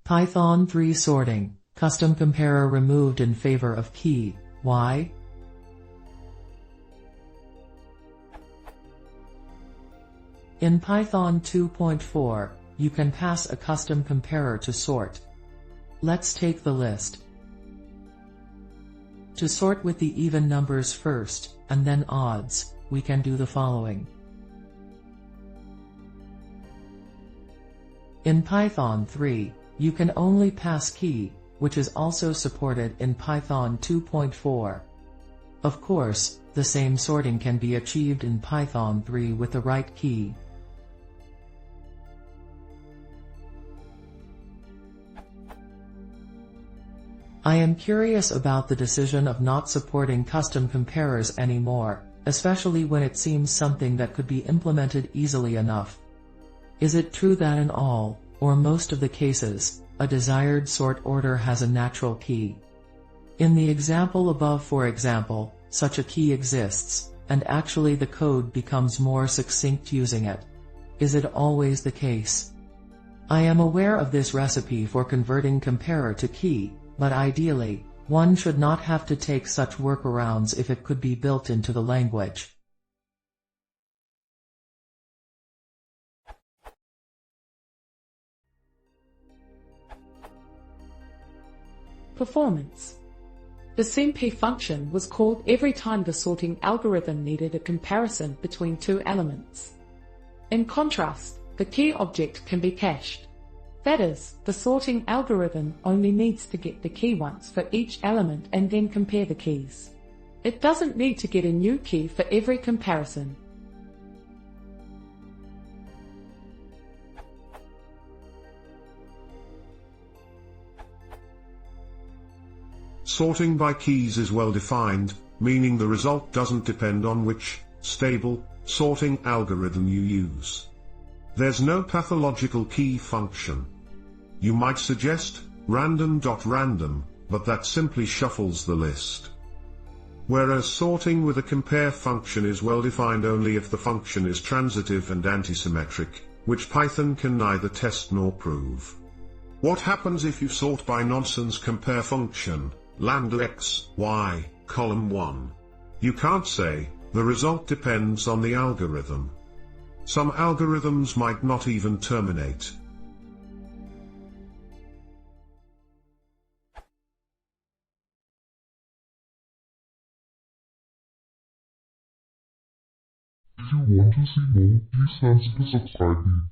Python 3 sorting, custom comparer removed in favor of key. Why? In Python 2.4, you can pass a custom comparer to sort. Let's take the list. To sort with the even numbers first, and then odds, we can do the following. In Python 3, you can only pass key, which is also supported in Python 2.4. Of course, the same sorting can be achieved in Python 3 with the right key. I am curious about the decision of not supporting custom comparers anymore, especially when it seems something that could be implemented easily enough. Is it true that in all, or most of the cases, a desired sort order has a natural key? In the example above, for example, such a key exists, and actually the code becomes more succinct using it. Is it always the case? I am aware of this recipe for converting comparer to key, but ideally, one should not have to take such workarounds if it could be built into the language. Performance. The SMP function was called every time the sorting algorithm needed a comparison between two elements. In contrast, the key object can be cached. That is, the sorting algorithm only needs to get the key once for each element and then compare the keys. It doesn't need to get a new key for every comparison. Sorting by keys is well defined, meaning the result doesn't depend on which stable sorting algorithm you use. There's no pathological key function. You might suggest random.random, but that simply shuffles the list. Whereas sorting with a compare function is well defined only if the function is transitive and antisymmetric, which Python can neither test nor prove. What happens if you sort by nonsense compare function, lambda x, y, column 1? You can't say, the result depends on the algorithm. Some algorithms might not even terminate. If you want to see more, please consider subscribing.